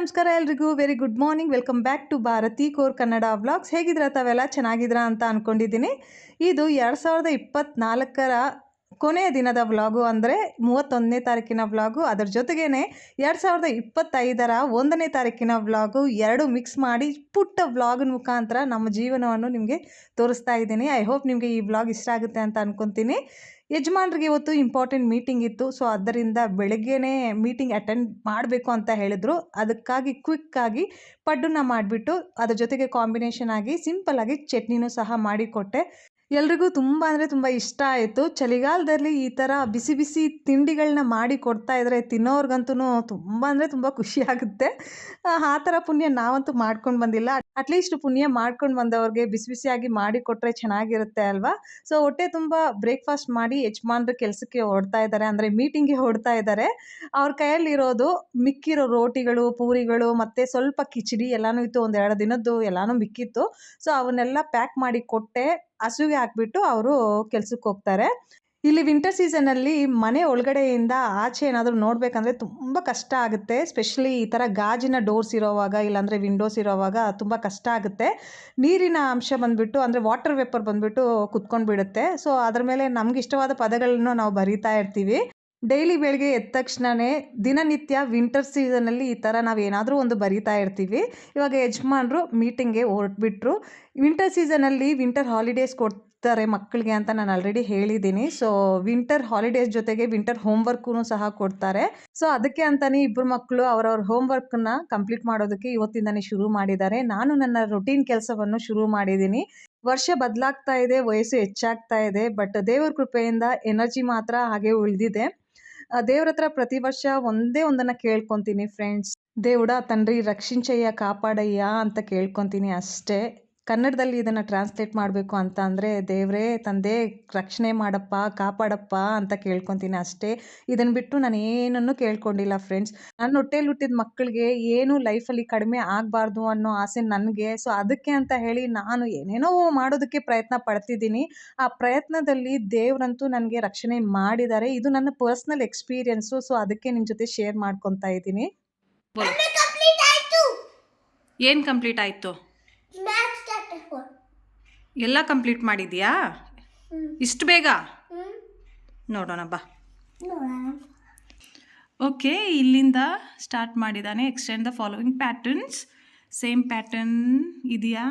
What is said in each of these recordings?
ನಮಸ್ಕಾರ ಎಲ್ರಿಗೂ. Very good morning. Welcome back to Bharathi core Kannada vlogs. ಹೇಗಿದ್ದೀರಾ ತಾವೆಲ್ಲ? ಚೆನ್ನಾಗಿದ್ದೀರಾ ಅಂತ ಅಂದ್ಕೊಂಡಿದ್ದೀನಿ. ಇದು 2024ರ ಕೊನೆಯ ದಿನದ ವ್ಲಾಗು, ಅಂದರೆ 31ನೇ ತಾರೀಕಿನ ವ್ಲಾಗು. ಅದರ ಜೊತೆಗೇ 2025ರ 1ನೇ ತಾರೀಕಿನ ವ್ಲಾಗು, ಎರಡು ಮಿಕ್ಸ್ ಮಾಡಿ ಪುಟ್ಟ ವ್ಲಾಗಿನ ಮುಖಾಂತರ ನಮ್ಮ ಜೀವನವನ್ನು ನಿಮಗೆ ತೋರಿಸ್ತಾ ಇದ್ದೀನಿ. ಐ ಹೋಪ್ ನಿಮಗೆ ಈ ವ್ಲಾಗ್ ಇಷ್ಟ ಆಗುತ್ತೆ ಅಂತ ಅಂದ್ಕೊತೀನಿ. ಯಜಮಾನ್ರಿಗೆ ಇವತ್ತು ಇಂಪಾರ್ಟೆಂಟ್ ಮೀಟಿಂಗ್ ಇತ್ತು. ಸೊ ಅದರಿಂದ ಬೆಳಗ್ಗೆನೇ ಮೀಟಿಂಗ್ ಅಟೆಂಡ್ ಮಾಡಬೇಕು ಅಂತ ಹೇಳಿದ್ರು. ಅದಕ್ಕಾಗಿ ಕ್ವಿಕ್ಕಾಗಿ ಪಡ್ಡನ್ನ ಮಾಡಿಬಿಟ್ಟು ಅದ್ರ ಜೊತೆಗೆ ಕಾಂಬಿನೇಷನ್ ಆಗಿ ಸಿಂಪಲ್ಲಾಗಿ ಚಟ್ನಿನೂ ಸಹ ಮಾಡಿಕೊಟ್ಟೆ. ಎಲ್ರಿಗೂ ತುಂಬ ಅಂದರೆ ತುಂಬ ಇಷ್ಟ ಆಯಿತು. ಚಳಿಗಾಲದಲ್ಲಿ ಈ ಥರ ಬಿಸಿ ಬಿಸಿ ತಿಂಡಿಗಳನ್ನ ಮಾಡಿ ಕೊಡ್ತಾ ಇದ್ದರೆ ತಿನ್ನೋರ್ಗಂತೂ ತುಂಬ ಅಂದರೆ ತುಂಬ ಖುಷಿಯಾಗುತ್ತೆ. ಆ ಥರ ಪುಣ್ಯ ನಾವಂತೂ ಮಾಡ್ಕೊಂಡು ಬಂದಿಲ್ಲ. ಅಟ್ಲೀಸ್ಟ್ ಪುಣ್ಯ ಮಾಡ್ಕೊಂಡು ಬಂದವ್ರಿಗೆ ಬಿಸಿ ಬಿಸಿಯಾಗಿ ಮಾಡಿ ಕೊಟ್ಟರೆ ಚೆನ್ನಾಗಿರುತ್ತೆ ಅಲ್ವಾ? ಸೊ ಹೊಟ್ಟೆ ತುಂಬ ಬ್ರೇಕ್ಫಾಸ್ಟ್ ಮಾಡಿ ಯಜಮಾನ್ರು ಕೆಲಸಕ್ಕೆ ಹೊರಡ್ತಾ ಇದ್ದಾರೆ, ಅಂದರೆ ಮೀಟಿಂಗ್ಗೆ ಹೊರಡ್ತಾ ಇದ್ದಾರೆ. ಅವ್ರ ಕೈಯಲ್ಲಿರೋದು ಮಿಕ್ಕಿರೋ ರೋಟಿಗಳು, ಪೂರಿಗಳು ಮತ್ತು ಸ್ವಲ್ಪ ಕಿಚಡಿ ಎಲ್ಲನೂ ಇತ್ತು. ಒಂದೆರಡು ದಿನದ್ದು ಎಲ್ಲನೂ ಮಿಕ್ಕಿತ್ತು. ಸೊ ಅವನ್ನೆಲ್ಲ ಪ್ಯಾಕ್ ಮಾಡಿ ಕೊಟ್ಟೆ. ಹಸುವಿಗೆ ಹಾಕ್ಬಿಟ್ಟು ಅವರು ಕೆಲ್ಸಕ್ಕೆ ಹೋಗ್ತಾರೆ. ಇಲ್ಲಿ ವಿಂಟರ್ ಸೀಸನಲ್ಲಿ ಮನೆ ಒಳಗಡೆಯಿಂದ ಆಚೆ ಏನಾದರೂ ನೋಡಬೇಕಂದ್ರೆ ತುಂಬ ಕಷ್ಟ ಆಗುತ್ತೆ. ಸ್ಪೆಷಲಿ ಈ ಥರ ಗಾಜಿನ ಡೋರ್ಸ್ ಇರೋವಾಗ, ಇಲ್ಲಾಂದರೆ ವಿಂಡೋಸ್ ಇರೋವಾಗ ತುಂಬ ಕಷ್ಟ ಆಗುತ್ತೆ. ನೀರಿನ ಅಂಶ ಬಂದುಬಿಟ್ಟು, ಅಂದರೆ ವಾಟರ್ ವೇಪರ್ ಬಂದುಬಿಟ್ಟು ಕುತ್ಕೊಂಡು ಬಿಡುತ್ತೆ. ಸೊ ಅದ್ರ ಮೇಲೆ ನಮ್ಗೆ ಇಷ್ಟವಾದ ಪದಗಳನ್ನು ನಾವು ಬರಿತಾ ಇರ್ತೀವಿ. ಡೈಲಿ ಬೆಳಗ್ಗೆ ಎದ್ದ ತಕ್ಷಣವೇ ದಿನನಿತ್ಯ ವಿಂಟರ್ ಸೀಸನಲ್ಲಿ ಈ ಥರ ನಾವು ಏನಾದರೂ ಒಂದು ಬರಿತಾ ಇರ್ತೀವಿ. ಇವಾಗ ಯಜಮಾನ್ರು ಮೀಟಿಂಗ್ಗೆ ಹೊರಟ್ಬಿಟ್ರು. ವಿಂಟರ್ ಸೀಸನಲ್ಲಿ ವಿಂಟರ್ ಹಾಲಿಡೇಸ್ ಕೊಡ್ತಾರೆ ಮಕ್ಕಳಿಗೆ ಅಂತ ನಾನು ಆಲ್ರೆಡಿ ಹೇಳಿದ್ದೀನಿ. ಸೊ ವಿಂಟರ್ ಹಾಲಿಡೇಸ್ ಜೊತೆಗೆ ವಿಂಟರ್ ಹೋಮ್ವರ್ಕೂ ಸಹ ಕೊಡ್ತಾರೆ. ಸೊ ಅದಕ್ಕೆ ಅಂತಲೇ ಇಬ್ಬರು ಮಕ್ಕಳು ಅವರವ್ರ ಹೋಮ್ವರ್ಕನ್ನ ಕಂಪ್ಲೀಟ್ ಮಾಡೋದಕ್ಕೆ ಇವತ್ತಿಂದನೇ ಶುರು ಮಾಡಿದ್ದಾರೆ. ನಾನು ನನ್ನ ರೊಟೀನ್ ಕೆಲಸವನ್ನು ಶುರು ಮಾಡಿದ್ದೀನಿ. ವರ್ಷ ಬದಲಾಗ್ತಾ ಇದೆ, ವಯಸ್ಸು ಹೆಚ್ಚಾಗ್ತಾ ಇದೆ, ಬಟ್ ದೇವ್ರ ಕೃಪೆಯಿಂದ ಎನರ್ಜಿ ಮಾತ್ರ ಹಾಗೆ ಉಳಿದಿದೆ. ದೇವ್ರ ಹತ್ರ ಪ್ರತಿ ವರ್ಷ ಒಂದೇ ಒಂದನ್ನು ಕೇಳ್ಕೊತೀನಿ ಫ್ರೆಂಡ್ಸ್. దేవుడా ತಂಡ್ರಿ ರಕ್ಷಿಂಚಯ್ಯ ಕಾಪಾಡಯ್ಯ ಅಂತ ಕೇಳ್ಕೊತೀನಿ ಅಷ್ಟೇ. ಕನ್ನಡದಲ್ಲಿ ಇದನ್ನು ಟ್ರಾನ್ಸ್ಲೇಟ್ ಮಾಡಬೇಕು ಅಂತ ಅಂದರೆ, ದೇವರೇ ತಂದೆ ರಕ್ಷಣೆ ಮಾಡಪ್ಪ, ಕಾಪಾಡಪ್ಪ ಅಂತ ಕೇಳ್ಕೊತೀನಿ ಅಷ್ಟೇ. ಇದನ್ನು ಬಿಟ್ಟು ನಾನು ಏನನ್ನೂ ಕೇಳ್ಕೊಂಡಿಲ್ಲ ಫ್ರೆಂಡ್ಸ್. ನನ್ನ ಹೊಟ್ಟೆಲಿ ಹುಟ್ಟಿದ ಮಕ್ಕಳಿಗೆ ಏನು ಲೈಫಲ್ಲಿ ಕಡಿಮೆ ಆಗಬಾರ್ದು ಅನ್ನೋ ಆಸೆ ನನಗೆ. ಸೊ ಅದಕ್ಕೆ ಅಂತ ಹೇಳಿ ನಾನು ಏನೇನೋ ಮಾಡೋದಕ್ಕೆ ಪ್ರಯತ್ನ ಪಡ್ತಿದ್ದೀನಿ. ಆ ಪ್ರಯತ್ನದಲ್ಲಿ ದೇವರಂತೂ ನನಗೆ ರಕ್ಷಣೆ ಮಾಡಿದ್ದಾರೆ. ಇದು ನನ್ನ ಪರ್ಸ್ನಲ್ ಎಕ್ಸ್ಪೀರಿಯನ್ಸು. ಸೊ ಅದಕ್ಕೆ ನಿಮ್ಮ ಜೊತೆ ಶೇರ್ ಮಾಡ್ಕೊತಾ ಇದ್ದೀನಿ. ಏನು ಕಂಪ್ಲೀಟ್ ಆಯಿತು? ಎಲ್ಲ ಕಂಪ್ಲೀಟ್ ಮಾಡಿದ್ಯಾ? ಇಷ್ಟು ಬೇಗ? ನೋಡೋಣ ಬಾ. ಓಕೆ, ಇಲ್ಲಿಂದ ಸ್ಟಾರ್ಟ್ ಮಾಡಿದ್ದಾನೆ. Extend the following patterns. Same pattern ಇದೆಯಾ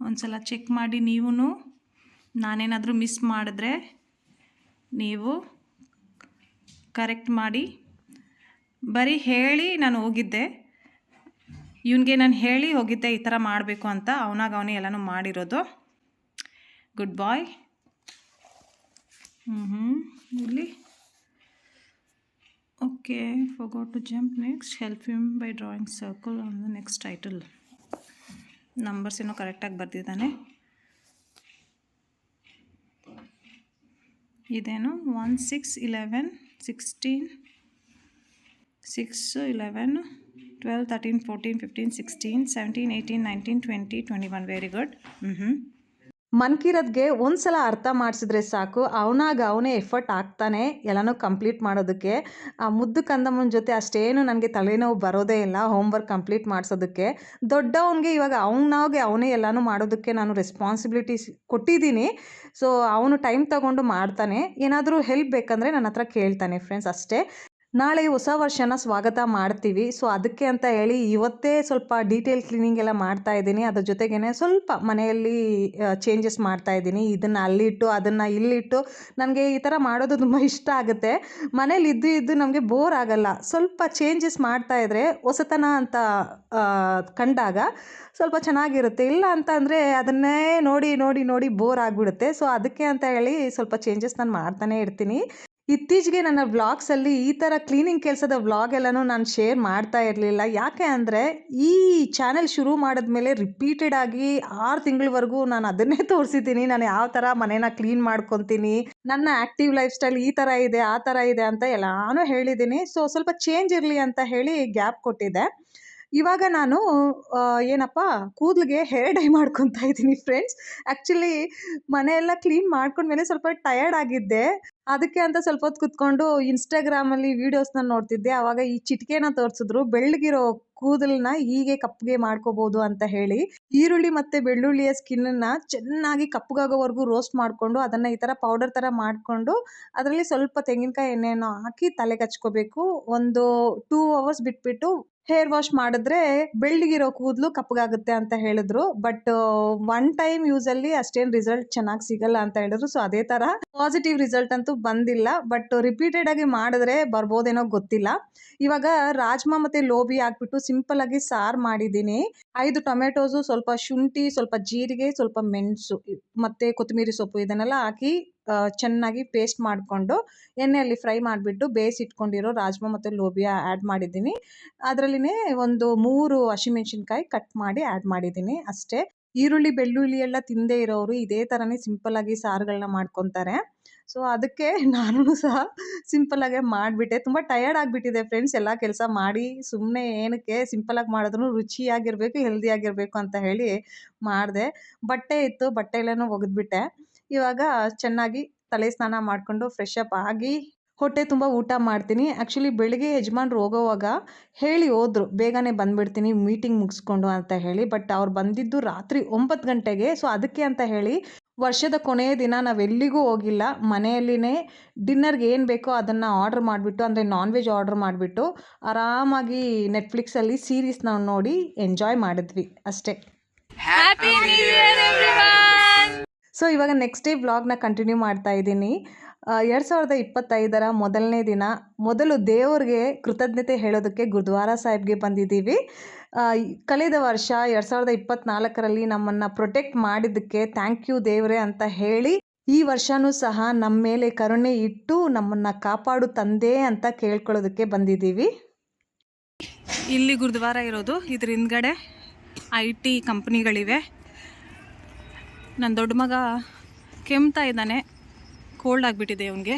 ಒಂದ್ಸಲ ಚೆಕ್ ಮಾಡಿ. ನೀವು ನಾನೇನಾದರೂ ಮಿಸ್ ಮಾಡಿದ್ರೆ ನೀವು ಕರೆಕ್ಟ್ ಮಾಡಿ. ಬರೀ ಹೇಳಿ ನಾನು ಹೋಗಿದ್ದೆ, ಇವನಿಗೆ ನಾನು ಹೇಳಿ ಹೋಗಿದ್ದೆ ಈ ಥರ ಮಾಡಬೇಕು ಅಂತ. ಅವನೇ ಎಲ್ಲನೂ ಮಾಡಿರೋದು. Good boy. ಇಲ್ಲಿ okay. Forgot to jump next. Help him by drawing circle on the next title. Numbers ಏನೋ ಕರೆಕ್ಟಾಗಿ ಬರ್ದಿದ್ದಾನೆ. ಇದೇನು 1 6 11 16 6 11 12 13 14 15 16 17 18 19 20 21. Very good. ಮನ್ಕಿರದ್ಗೆ ಒಂದ್ಸಲ ಅರ್ಥ ಮಾಡಿಸಿದ್ರೆ ಸಾಕು, ಅವನೇ ಎಫರ್ಟ್ ಆಗ್ತಾನೆ ಎಲ್ಲನೂ ಕಂಪ್ಲೀಟ್ ಮಾಡೋದಕ್ಕೆ. ಆ ಮುದ್ದು ಕಂದಮ್ಮನ ಜೊತೆ ಅಷ್ಟೇನು ನನಗೆ ತಲೆನೋವು ಬರೋದೇ ಇಲ್ಲ ಹೋಮ್ವರ್ಕ್ ಕಂಪ್ಲೀಟ್ ಮಾಡಿಸೋದಕ್ಕೆ. ದೊಡ್ಡವನಿಗೆ ಇವಾಗ ಅವನೇ ಎಲ್ಲನೂ ಮಾಡೋದಕ್ಕೆ ನಾನು ರೆಸ್ಪಾನ್ಸಿಬಿಲಿಟೀಸ್ ಕೊಟ್ಟಿದ್ದೀನಿ. ಸೊ ಅವನು ಟೈಮ್ ತಗೊಂಡು ಮಾಡ್ತಾನೆ. ಏನಾದರೂ ಹೆಲ್ಪ್ ಬೇಕಂದರೆ ನನ್ನ ಹತ್ರ ಕೇಳ್ತಾನೆ ಫ್ರೆಂಡ್ಸ್ ಅಷ್ಟೇ. ನಾಳೆ ಹೊಸ ವರ್ಷನ ಸ್ವಾಗತ ಮಾಡ್ತೀವಿ. ಸೊ ಅದಕ್ಕೆ ಅಂತ ಹೇಳಿ ಇವತ್ತೇ ಸ್ವಲ್ಪ ಡೀಟೇಲ್ ಕ್ಲೀನಿಂಗ್ ಎಲ್ಲ ಮಾಡ್ತಾ ಇದ್ದೀನಿ. ಅದ್ರ ಜೊತೆಗೇ ಸ್ವಲ್ಪ ಮನೆಯಲ್ಲಿ ಚೇಂಜಸ್ ಮಾಡ್ತಾ ಇದ್ದೀನಿ. ಇದನ್ನು ಅಲ್ಲಿಟ್ಟು ಅದನ್ನು ಇಲ್ಲಿಟ್ಟು. ನನಗೆ ಈ ಥರ ಮಾಡೋದು ತುಂಬ ಇಷ್ಟ ಆಗುತ್ತೆ. ಮನೇಲಿ ಇದ್ದು ನಮಗೆ ಬೋರ್ ಆಗಲ್ಲ. ಸ್ವಲ್ಪ ಚೇಂಜಸ್ ಮಾಡ್ತಾ ಇದ್ದರೆ ಹೊಸತನ ಅಂತ ಕಂಡಾಗ ಸ್ವಲ್ಪ ಚೆನ್ನಾಗಿರುತ್ತೆ. ಇಲ್ಲ ಅಂತ ಅಂದರೆ ಅದನ್ನೇ ನೋಡಿ ಬೋರ್ ಆಗಿಬಿಡುತ್ತೆ. ಸೊ ಅದಕ್ಕೆ ಅಂತ ಹೇಳಿ ಸ್ವಲ್ಪ ಚೇಂಜಸ್ ನಾನು ಮಾಡ್ತಾನೆ ಇರ್ತೀನಿ. ಇತ್ತೀಚೆಗೆ ನನ್ನ ವ್ಲಾಗ್ಸಲ್ಲಿ ಈ ಥರ ಕ್ಲೀನಿಂಗ್ ಕೆಲಸದ ವ್ಲಾಗ್ ಎಲ್ಲನೂ ನಾನು ಶೇರ್ ಮಾಡ್ತಾ ಇರಲಿಲ್ಲ. ಯಾಕೆ ಅಂದರೆ ಈ ಚಾನೆಲ್ ಶುರು ಮಾಡಿದ್ಮೇಲೆ ರಿಪೀಟೆಡ್ ಆಗಿ 6 ತಿಂಗಳವರೆಗೂ ನಾನು ಅದನ್ನೇ ತೋರಿಸಿದ್ದೀನಿ. ನಾನು ಯಾವ ಥರ ಮನೇನ ಕ್ಲೀನ್ ಮಾಡ್ಕೊತೀನಿ, ನನ್ನ ಆ್ಯಕ್ಟಿವ್ ಲೈಫ್ ಸ್ಟೈಲ್ ಈ ಥರ ಇದೆ, ಆ ಥರ ಇದೆ ಅಂತ ಎಲ್ಲಾನು ಹೇಳಿದ್ದೀನಿ. ಸೊ ಸ್ವಲ್ಪ ಚೇಂಜ್ ಇರಲಿ ಅಂತ ಹೇಳಿ ಗ್ಯಾಪ್ ಕೊಟ್ಟಿದ್ದೆ. ಇವಾಗ ನಾನು ಏನಪ್ಪ ಕೂದಲಿಗೆ ಹೇರ್ ಡೈ ಮಾಡ್ಕೊತಾ ಇದ್ದೀನಿ ಫ್ರೆಂಡ್ಸ್. ಆ್ಯಕ್ಚುಲಿ ಮನೆಯೆಲ್ಲ ಕ್ಲೀನ್ ಮಾಡ್ಕೊಂಡ್ಮೇಲೆ ಸ್ವಲ್ಪ ಟಯರ್ಡ್ ಆಗಿದ್ದೆ. ಅದಕ್ಕೆ ಅಂತ ಸ್ವಲ್ಪ ಹೊತ್ತು ಕುತ್ಕೊಂಡು ಇನ್‌ಸ್ಟಾಗ್ರಾಮಲ್ಲಿ ವೀಡಿಯೋಸ್‌ನ ನೋಡ್ತಿದ್ದೆ. ಆವಾಗ ಈ ಚಿಟಿಕೆನ ತೋರಿಸಿದ್ರು. ಬೆಳ್ಳಗಿರೋ ಕೂದಲನ್ನ ಹೀಗೆ ಕಪ್ಪಗೆ ಮಾಡ್ಕೋಬಹುದು ಅಂತ ಹೇಳಿ. ಈರುಳ್ಳಿ ಮತ್ತೆ ಬೆಳ್ಳುಳ್ಳಿಯ ಸ್ಕಿನ್ನನ್ನ ಚೆನ್ನಾಗಿ ಕಪ್ಪಗಾಗೋವರೆಗೂ ರೋಸ್ಟ್ ಮಾಡ್ಕೊಂಡು, ಅದನ್ನ ಈ ಥರ ಪೌಡರ್ ಥರ ಮಾಡ್ಕೊಂಡು, ಅದರಲ್ಲಿ ಸ್ವಲ್ಪ ತೆಂಗಿನಕಾಯಿ ಎಣ್ಣೆಯನ್ನು ಹಾಕಿ ತಲೆಗೆ ಹಚ್ಕೋಬೇಕು. ಒಂದು 2 ಅವರ್ಸ್ ಬಿಟ್ಬಿಟ್ಟು ಹೇರ್ ವಾಶ್ ಮಾಡಿದ್ರೆ ಬೆಳ್ಳಗಿರೋ ಕೂದಲು ಕಪ್ಪಗಾಗುತ್ತೆ ಅಂತ ಹೇಳಿದ್ರು. ಬಟ್ ಒನ್ ಟೈಮ್ ಯೂಸಲ್ಲಿ ಅಷ್ಟೇನು ರಿಸಲ್ಟ್ ಚೆನ್ನಾಗಿ ಸಿಗಲ್ಲ ಅಂತ ಹೇಳಿದ್ರು. ಸೊ ಅದೇ ಥರ ಪಾಸಿಟಿವ್ ರಿಸಲ್ಟ್ ಅಂತೂ ಬಂದಿಲ್ಲ. ಬಟ್ ರಿಪೀಟೆಡ್ ಆಗಿ ಮಾಡಿದ್ರೆ ಬರ್ಬೋದೇನೋ ಗೊತ್ತಿಲ್ಲ. ಇವಾಗ ರಾಜ್ಮಾ ಮತ್ತು ಲೋಬಿ ಹಾಕ್ಬಿಟ್ಟು ಸಿಂಪಲ್ ಆಗಿ ಸಾರು ಮಾಡಿದ್ದೀನಿ. 5 ಟೊಮೆಟೊಸು, ಸ್ವಲ್ಪ ಶುಂಠಿ, ಸ್ವಲ್ಪ ಜೀರಿಗೆ, ಸ್ವಲ್ಪ ಮೆಣಸು ಮತ್ತು ಕೊತ್ತಂಬರಿ ಸೊಪ್ಪು ಇದನ್ನೆಲ್ಲ ಹಾಕಿ ಚೆನ್ನಾಗಿ ಪೇಸ್ಟ್ ಮಾಡಿಕೊಂಡು ಎಣ್ಣೆಯಲ್ಲಿ ಫ್ರೈ ಮಾಡಿಬಿಟ್ಟು ಬೇಯಿಸಿಟ್ಕೊಂಡಿರೋ ರಾಜ್ಮಾ ಮತ್ತು ಲೋಬಿಯ ಆ್ಯಡ್ ಮಾಡಿದ್ದೀನಿ. ಅದರಲ್ಲಿನೇ ಒಂದು 3 ಹಸಿಮೆಣಸಿನ್ಕಾಯಿ ಕಟ್ ಮಾಡಿ ಆ್ಯಡ್ ಮಾಡಿದ್ದೀನಿ ಅಷ್ಟೇ. ಈರುಳ್ಳಿ ಬೆಳ್ಳುಳ್ಳಿ ಎಲ್ಲ ತಿಂದೇ ಇರೋರು ಇದೇ ಥರನೇ ಸಿಂಪಲ್ಲಾಗಿ ಸಾರುಗಳನ್ನ ಮಾಡ್ಕೊತಾರೆ. ಸೊ ಅದಕ್ಕೆ ನಾನು ಸಹ ಸಿಂಪಲ್ಲಾಗೆ ಮಾಡಿಬಿಟ್ಟೆ. ತುಂಬ ಟಯರ್ಡ್ ಆಗಿಬಿಟ್ಟಿದೆ ಫ್ರೆಂಡ್ಸ್, ಎಲ್ಲ ಕೆಲಸ ಮಾಡಿ ಸುಮ್ಮನೆ ಏನಕ್ಕೆ, ಸಿಂಪಲ್ಲಾಗಿ ಮಾಡಿದ್ರೂ ರುಚಿಯಾಗಿರಬೇಕು, ಹೆಲ್ದಿಯಾಗಿರಬೇಕು ಅಂತ ಹೇಳಿ ಮಾಡಿದೆ. ಬಟ್ಟೆ ಇತ್ತು, ಬಟ್ಟೆ ಎಲ್ಲನೂ ಒಗೆದ್ಬಿಟ್ಟೆ. ಇವಾಗ ಚೆನ್ನಾಗಿ ತಲೆ ಸ್ನಾನ ಮಾಡಿಕೊಂಡು ಫ್ರೆಶ್ ಅಪ್ ಆಗಿ ಹೊಟ್ಟೆ ತುಂಬ ಊಟ ಮಾಡ್ತೀನಿ. ಆ್ಯಕ್ಚುಲಿ ಬೆಳಿಗ್ಗೆ ಯಜಮಾನ್ರು ಹೋಗೋವಾಗ ಹೇಳಿ ಹೋದ್ರು, ಬೇಗನೆ ಬಂದುಬಿಡ್ತೀನಿ ಮೀಟಿಂಗ್ ಮುಗಿಸ್ಕೊಂಡು ಅಂತ ಹೇಳಿ. ಬಟ್ ಅವ್ರು ಬಂದಿದ್ದು ರಾತ್ರಿ 9 ಗಂಟೆಗೆ. ಸೊ ಅದಕ್ಕೆ ಅಂತ ಹೇಳಿ ವರ್ಷದ ಕೊನೆಯ ದಿನ ನಾವೆಲ್ಲಿಗೂ ಹೋಗಿಲ್ಲ. ಮನೆಯಲ್ಲಿನೇ ಡಿನ್ನರ್ಗೆ ಏನು ಬೇಕೋ ಅದನ್ನು ಆರ್ಡ್ರ್ ಮಾಡಿಬಿಟ್ಟು, ಅಂದರೆ ನಾನ್ ವೆಜ್ ಆರ್ಡ್ರ್ ಮಾಡಿಬಿಟ್ಟು ಆರಾಮಾಗಿ ನೆಟ್ಫ್ಲಿಕ್ಸಲ್ಲಿ ಸೀರೀಸ್ನ ನೋಡಿ ಎಂಜಾಯ್ ಮಾಡಿದ್ವಿ ಅಷ್ಟೇ. Happy new year everyone. So ಇವಾಗ ನೆಕ್ಸ್ಟ್ ಡೇ ವ್ಲಾಗ್ನ ಕಂಟಿನ್ಯೂ ಮಾಡ್ತಾ ಇದ್ದೀನಿ. 2025ರ ಮೊದಲನೇ ದಿನ, ಮೊದಲು ದೇವ್ರಿಗೆ ಕೃತಜ್ಞತೆ ಹೇಳೋದಕ್ಕೆ ಗುರುದ್ವಾರ ಸಾಹಿಬ್ಗೆ ಬಂದಿದ್ದೀವಿ. ಕಳೆದ ವರ್ಷ 2024ರಲ್ಲಿ ನಮ್ಮನ್ನು ಪ್ರೊಟೆಕ್ಟ್ ಮಾಡಿದ್ದಕ್ಕೆ ಥ್ಯಾಂಕ್ ಯು ದೇವ್ರೆ ಅಂತ ಹೇಳಿ, ಈ ವರ್ಷವೂ ಸಹ ನಮ್ಮ ಮೇಲೆ ಕರುಣೆ ಇಟ್ಟು ನಮ್ಮನ್ನು ಕಾಪಾಡು ತಂದೆ ಅಂತ ಕೇಳ್ಕೊಳ್ಳೋದಕ್ಕೆ ಬಂದಿದ್ದೀವಿ. ಇಲ್ಲಿ ಗುರುದ್ವಾರ ಇರೋದು, ಇದ್ರ ಹಿಂದ್ಗಡೆ IT ಕಂಪ್ನಿಗಳಿವೆ. ನನ್ನ ದೊಡ್ಡ ಮಗ ಕೆಮ್ತಾ ಇದ್ದಾನೆ, ಕೋಲ್ಡ್ ಆಗಿಬಿಟ್ಟಿದೆ ಅವನಿಗೆ.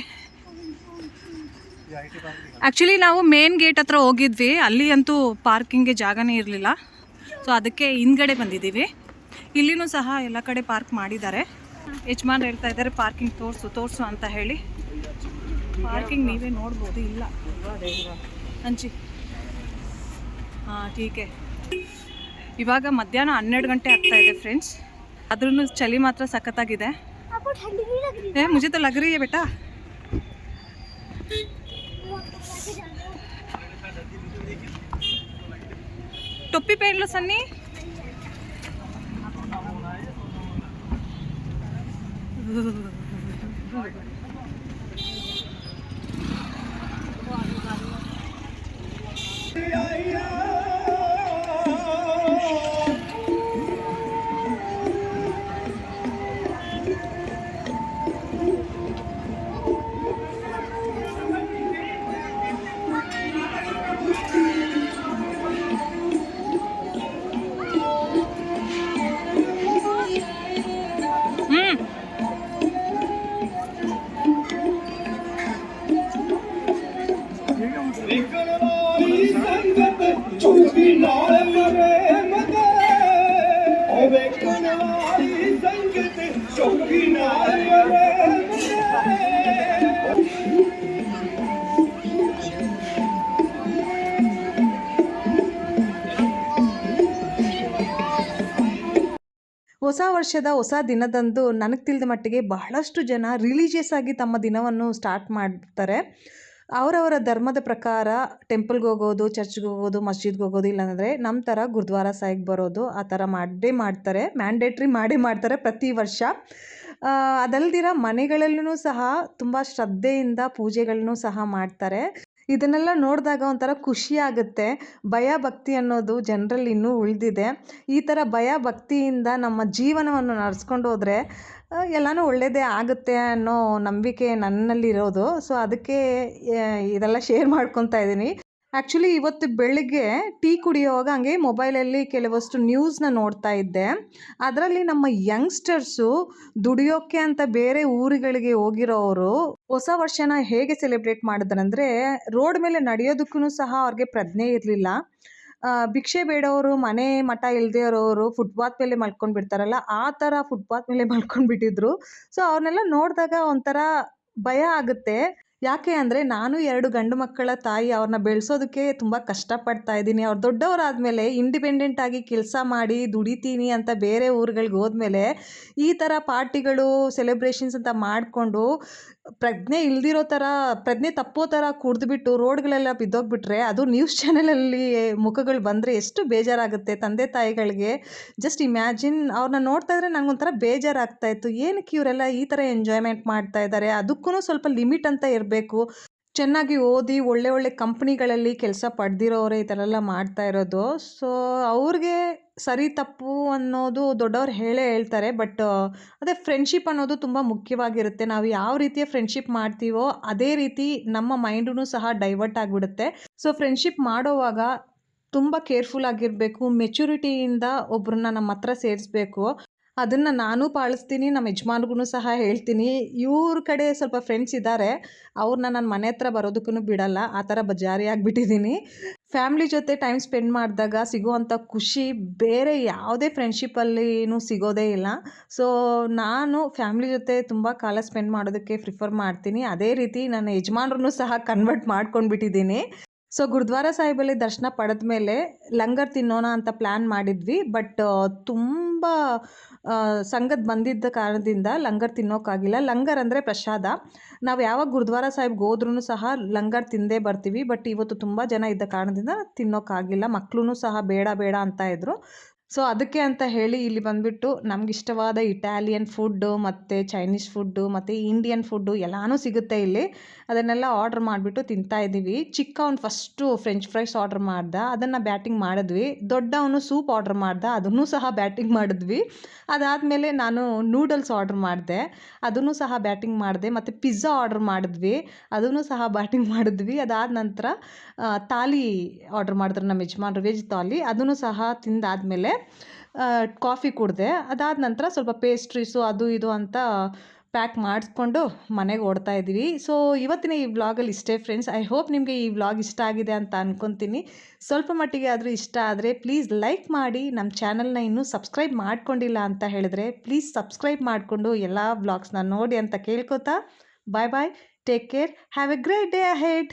ಆ್ಯಕ್ಚುಲಿ ನಾವು ಮೇನ್ ಗೇಟ್ ಹತ್ರ ಹೋಗಿದ್ವಿ, ಅಲ್ಲಿ ಅಂತೂ ಪಾರ್ಕಿಂಗ್ಗೆ ಜಾಗನೇ ಇರಲಿಲ್ಲ. ಸೊ ಅದಕ್ಕೆ ಹಿಂದ್ಗಡೆ ಬಂದಿದ್ದೀವಿ. ಇಲ್ಲಿನೂ ಸಹ ಎಲ್ಲ ಕಡೆ ಪಾರ್ಕ್ ಮಾಡಿದ್ದಾರೆ. ಯಜಮಾನ್ ಹೇಳ್ತಾ ಇದ್ದಾರೆ ಪಾರ್ಕಿಂಗ್ ತೋರಿಸು ಅಂತ ಹೇಳಿ. ಪಾರ್ಕಿಂಗ್ ನೀವೇ ನೋಡ್ಬೋದು. ಇಲ್ಲ ಹಂಚಿ ಟೀಕೆ. ಇವಾಗ ಮಧ್ಯಾಹ್ನ 12 ಗಂಟೆ ಆಗ್ತಾ ಇದೆ ಫ್ರೆಂಡ್ಸ್. ಆದ್ರೂ ಚಳಿ ಮಾತ್ರ ಸಖತ್ತಾಗಿದೆ. ಮುझे तो लग रही है बेटा. टोपी पहन लो सन्नी. ಹೊಸ ವರ್ಷದ ಹೊಸ ದಿನದಂದು ನನಗೆ ತಿಳಿದ ಮಟ್ಟಿಗೆ ಬಹಳಷ್ಟು ಜನ ರಿಲಿಜಿಯಸ್ ಆಗಿ ತಮ್ಮ ದಿನವನ್ನು ಸ್ಟಾರ್ಟ್ ಮಾಡ್ತಾರೆ. ಅವರವರ ಧರ್ಮದ ಪ್ರಕಾರ ಟೆಂಪಲ್ಗೆ ಹೋಗೋದು, ಚರ್ಚ್ಗೆ ಹೋಗೋದು, ಮಸ್ಜಿದ್ಗೆ ಹೋಗೋದು, ಇಲ್ಲಾಂದರೆ ನಮ್ಮ ಥರ ಗುರುದ್ವಾರ ಸಾಹಿಬ್ಗೆ ಬರೋದು, ಆ ಥರ ಮಾಡೇ ಮಾಡ್ತಾರೆ. ಮ್ಯಾಂಡೇಟ್ರಿ ಮಾಡೇ ಮಾಡ್ತಾರೆ ಪ್ರತಿ ವರ್ಷ. ಅದಲ್ದಿರ ಮನೆಗಳಲ್ಲೂ ಸಹ ತುಂಬ ಶ್ರದ್ಧೆಯಿಂದ ಪೂಜೆಗಳನ್ನು ಸಹ ಮಾಡ್ತಾರೆ. ಇದನ್ನೆಲ್ಲ ನೋಡಿದಾಗ ಒಂಥರ ಖುಷಿ ಆಗುತ್ತೆ. ಭಯ ಭಕ್ತಿ ಅನ್ನೋದು ಜನರಲ್ಲಿ ಇನ್ನೂ ಉಳಿದಿದೆ. ಈ ಥರ ಭಯ ಭಕ್ತಿಯಿಂದ ನಮ್ಮ ಜೀವನವನ್ನು ನಡೆಸ್ಕೊಂಡು ಹೋದರೆ ಎಲ್ಲನೂ ಒಳ್ಳೆಯದೇ ಆಗುತ್ತೆ ಅನ್ನೋ ನಂಬಿಕೆ ನನ್ನಲ್ಲಿರೋದು. ಸೊ ಅದಕ್ಕೆ ಇದೆಲ್ಲ ಶೇರ್ ಮಾಡ್ಕೊತಾ ಇದ್ದೀನಿ. ಆ್ಯಕ್ಚುಲಿ ಇವತ್ತು ಬೆಳಿಗ್ಗೆ ಟೀ ಕುಡಿಯೋವಾಗ ಹಂಗೆ ಮೊಬೈಲಲ್ಲಿ ಕೆಲವಷ್ಟು ನ್ಯೂಸ್ನ ನೋಡ್ತಾ ಇದ್ದೆ. ಅದರಲ್ಲಿ ನಮ್ಮ ಯಂಗ್ಸ್ಟರ್ಸು ದುಡಿಯೋಕ್ಕೆ ಅಂತ ಬೇರೆ ಊರುಗಳಿಗೆ ಹೋಗಿರೋರು ಹೊಸ ವರ್ಷನ ಹೇಗೆ ಸೆಲೆಬ್ರೇಟ್ ಮಾಡಿದ್ರಂದರೆ, ರೋಡ್ ಮೇಲೆ ನಡೆಯೋದಕ್ಕೂ ಸಹ ಅವ್ರಿಗೆ ಪ್ರಜ್ಞೆ ಇರಲಿಲ್ಲ. ಭಿಕ್ಷೆ ಬೇಡೋರು ಮನೆ ಮಠ ಇಲ್ಲದೆ ಇರೋರು ಫುಟ್ಪಾತ್ ಮೇಲೆ ಮಲ್ಕೊಂಡು ಬಿಡ್ತಾರಲ್ಲ, ಆ ಥರ ಫುಟ್ಪಾತ್ ಮೇಲೆ ಮಲ್ಕೊಂಡ್ಬಿಟ್ಟಿದ್ರು. ಸೊ ಅವ್ರನ್ನೆಲ್ಲ ನೋಡಿದಾಗ ಒಂಥರ ಭಯ ಆಗುತ್ತೆ. ಯಾಕೆ ಅಂದರೆ ನಾನು 2 ಗಂಡು ಮಕ್ಕಳ ತಾಯಿ. ಅವ್ರನ್ನ ಬೆಳೆಸೋದಕ್ಕೆ ತುಂಬ ಕಷ್ಟಪಡ್ತಾ ಇದ್ದೀನಿ. ಅವ್ರು ದೊಡ್ಡವರಾದಮೇಲೆ ಇಂಡಿಪೆಂಡೆಂಟ್ ಆಗಿ ಕೆಲಸ ಮಾಡಿ ದುಡಿತೀನಿ ಅಂತ ಬೇರೆ ಊರುಗಳಿಗೆ ಹೋದ್ಮೇಲೆ ಈ ಥರ ಪಾರ್ಟಿಗಳು, ಸೆಲೆಬ್ರೇಷನ್ಸ್ ಅಂತ ಮಾಡಿಕೊಂಡು ಪ್ರಜ್ಞೆ ಇಲ್ದಿರೋ ಥರ, ಪ್ರಜ್ಞೆ ತಪ್ಪೋ ಥರ ಕುಡ್ದುಬಿಟ್ಟು ರೋಡ್ಗಳೆಲ್ಲ ಬಿದ್ದೋಗ್ಬಿಟ್ರೆ, ಅದು ನ್ಯೂಸ್ ಚಾನೆಲಲ್ಲಿ ಮುಖಗಳು ಬಂದರೆ ಎಷ್ಟು ಬೇಜಾರಾಗುತ್ತೆ ತಂದೆ ತಾಯಿಗಳಿಗೆ. Just imagine. ಅವ್ರನ್ನ ನೋಡ್ತಾ ಇದ್ರೆ ನನಗೊಂಥರ ಬೇಜಾರಾಗ್ತಾ ಇತ್ತು. ಏನಕ್ಕೆ ಇವರೆಲ್ಲ ಈ ಥರ ಎಂಜಾಯ್ಮೆಂಟ್ ಮಾಡ್ತಾ ಇದ್ದಾರೆ? ಅದಕ್ಕೂ ಸ್ವಲ್ಪ ಲಿಮಿಟ್ ಅಂತ ಇರಬೇಕು. ಚೆನ್ನಾಗಿ ಓದಿ ಒಳ್ಳೆ ಒಳ್ಳೆ ಕಂಪ್ನಿಗಳಲ್ಲಿ ಕೆಲಸ ಪಡೆದಿರೋರೇ ಈ ಥರ ಎಲ್ಲ ಮಾಡ್ತಾ ಇರೋದು. ಸೊ ಅವ್ರಿಗೆ ಸರಿ ತಪ್ಪು ಅನ್ನೋದು ದೊಡ್ಡವ್ರು ಹೇಳೇ ಹೇಳ್ತಾರೆ. ಬಟ್ ಅದೇ ಫ್ರೆಂಡ್ಶಿಪ್ ಅನ್ನೋದು ತುಂಬ ಮುಖ್ಯವಾಗಿರುತ್ತೆ. ನಾವು ಯಾವ ರೀತಿಯ ಫ್ರೆಂಡ್ಶಿಪ್ ಮಾಡ್ತೀವೋ ಅದೇ ರೀತಿ ನಮ್ಮ ಮೈಂಡೂ ಸಹ ಡೈವರ್ಟ್ ಆಗಿಬಿಡುತ್ತೆ. ಸೊ ಫ್ರೆಂಡ್ಶಿಪ್ ಮಾಡೋವಾಗ ತುಂಬ ಕೇರ್ಫುಲ್ ಆಗಿರಬೇಕು. ಮೆಚುರಿಟಿಯಿಂದ ಒಬ್ಬರನ್ನ ನಮ್ಮ ಹತ್ರ ಸೇರಿಸ್ಬೇಕು. ಅದನ್ನು ನಾನು ಪಾಲಿಸ್ತೀನಿ, ನಮ್ಮ ಯಜಮಾನ್ರಿಗೂ ಸಹ ಹೇಳ್ತೀನಿ. ಇವ್ರ ಕಡೆ ಸ್ವಲ್ಪ ಫ್ರೆಂಡ್ಸ್ ಇದ್ದಾರೆ, ಅವ್ರನ್ನ ನಾನು ಮನೆ ಹತ್ರ ಬರೋದಕ್ಕೂ ಬಿಡಲ್ಲ. ಆ ಥರ ಜಾರಿ ಆಗಿಬಿಟ್ಟಿದ್ದೀನಿ. ಫ್ಯಾಮ್ಲಿ ಜೊತೆ ಟೈಮ್ ಸ್ಪೆಂಡ್ ಮಾಡಿದಾಗ ಸಿಗುವಂಥ ಖುಷಿ ಬೇರೆ ಯಾವುದೇ ಫ್ರೆಂಡ್ಶಿಪ್ಪಲ್ಲಿನೂ ಸಿಗೋದೇ ಇಲ್ಲ. ಸೊ ನಾನು ಫ್ಯಾಮ್ಲಿ ಜೊತೆ ತುಂಬ ಕಾಲ ಸ್ಪೆಂಡ್ ಮಾಡೋದಕ್ಕೆ ಪ್ರಿಫರ್ ಮಾಡ್ತೀನಿ. ಅದೇ ರೀತಿ ನನ್ನ ಯಜಮಾನ್ರನ್ನೂ ಸಹ ಕನ್ವರ್ಟ್ ಮಾಡ್ಕೊಂಡ್ಬಿಟ್ಟಿದ್ದೀನಿ. ಸೊ ಗುರುದ್ವಾರ ಸಾಹಿಬಲ್ಲಿ ದರ್ಶನ ಪಡೆದ ಮೇಲೆ ಲಂಗರ್ ತಿನ್ನೋಣ ಅಂತ ಪ್ಲ್ಯಾನ್ ಮಾಡಿದ್ವಿ. ಬಟ್ ತುಂಬ ಸಂಗತ್ ಬಂದಿದ್ದ ಕಾರಣದಿಂದ ಲಂಗರ್ ತಿನ್ನೋಕ್ಕಾಗಿಲ್ಲ. ಲಂಗರ್ ಅಂದರೆ ಪ್ರಸಾದ. ನಾವು ಯಾವಾಗ ಗುರುದ್ವಾರ ಸಾಹಿಬ್ಗೆ ಹೋದ್ರೂ ಸಹ ಲಂಗರ್ ತಿಂದೇ ಬರ್ತೀವಿ. ಬಟ್ ಇವತ್ತು ತುಂಬ ಜನ ಇದ್ದ ಕಾರಣದಿಂದ ತಿನ್ನೋಕ್ಕಾಗಿಲ್ಲ. ಮಕ್ಕಳೂ ಸಹ ಬೇಡ ಬೇಡ ಅಂತ ಇದ್ದರು. ಸೊ ಅದಕ್ಕೆ ಅಂತ ಹೇಳಿ ಇಲ್ಲಿ ಬಂದುಬಿಟ್ಟು ನಮಗಿಷ್ಟವಾದ ಇಟಾಲಿಯನ್ ಫುಡ್ಡು ಮತ್ತು ಚೈನೀಸ್ ಫುಡ್ಡು ಮತ್ತು ಇಂಡಿಯನ್ ಫುಡ್ಡು ಎಲ್ಲನೂ ಸಿಗುತ್ತೆ ಇಲ್ಲಿ. ಅದನ್ನೆಲ್ಲ ಆರ್ಡ್ರ್ ಮಾಡಿಬಿಟ್ಟು ತಿಂತಾಯಿದ್ದೀವಿ. ಚಿಕ್ಕವನು ಫಸ್ಟು ಫ್ರೆಂಚ್ ಫ್ರೈಸ್ ಆರ್ಡ್ರ್ ಮಾಡ್ದ, ಅದನ್ನು ಬ್ಯಾಟಿಂಗ್ ಮಾಡಿದ್ವಿ. ದೊಡ್ಡವನು ಸೂಪ್ ಆರ್ಡ್ರ್ ಮಾಡ್ದ, ಅದನ್ನೂ ಸಹ ಬ್ಯಾಟಿಂಗ್ ಮಾಡಿದ್ವಿ. ಅದಾದಮೇಲೆ ನಾನು ನೂಡಲ್ಸ್ ಆರ್ಡ್ರ್ ಮಾಡಿದೆ, ಅದನ್ನು ಸಹ ಬ್ಯಾಟಿಂಗ್ ಮಾಡಿದೆ. ಮತ್ತು ಪಿಜ್ಜಾ ಆರ್ಡ್ರ್ ಮಾಡಿದ್ವಿ, ಅದನ್ನು ಸಹ ಬ್ಯಾಟಿಂಗ್ ಮಾಡಿದ್ವಿ. ಅದಾದ ನಂತರ ಥಾಲಿ ಆರ್ಡ್ರ್ ಮಾಡಿದ್ರು ನಮ್ಮ ಯಜಮಾನ್ರು, ವೆಜ್ ಥಾಲಿ. ಅದನ್ನು ಸಹ ತಿಂದಾದಮೇಲೆ ಕಾಫಿ ಕುಡಿದೆ. ಅದಾದ ನಂತರ ಸ್ವಲ್ಪ ಪೇಸ್ಟ್ರೀಸು ಅದು ಇದು ಅಂತ ಪ್ಯಾಕ್ ಮಾಡಿಸ್ಕೊಂಡು ಮನೆಗೆ ಓಡ್ತಾ ಇದ್ದೀವಿ. ಸೊ ಇವತ್ತಿನ ಈ ವ್ಲಾಗಲ್ಲಿ ಇಷ್ಟೇ ಫ್ರೆಂಡ್ಸ್. ಐ ಹೋಪ್ ನಿಮಗೆ ಈ ವ್ಲಾಗ್ ಇಷ್ಟ ಆಗಿದೆ ಅಂತ ಅಂದ್ಕೊತೀನಿ. ಸ್ವಲ್ಪ ಮಟ್ಟಿಗೆ ಆದರೂ ಇಷ್ಟ ಆದರೆ ಪ್ಲೀಸ್ ಲೈಕ್ ಮಾಡಿ. ನಮ್ಮ ಚಾನಲ್ನ ಇನ್ನೂ ಸಬ್ಸ್ಕ್ರೈಬ್ ಮಾಡ್ಕೊಂಡಿಲ್ಲ ಅಂತ ಹೇಳಿದ್ರೆ ಪ್ಲೀಸ್ ಸಬ್ಸ್ಕ್ರೈಬ್ ಮಾಡಿಕೊಂಡು ಎಲ್ಲ ವ್ಲಾಗ್ಸ್ನ ನೋಡಿ ಅಂತ ಕೇಳ್ಕೊತಾ bye bye. Take care. Have a great day ahead.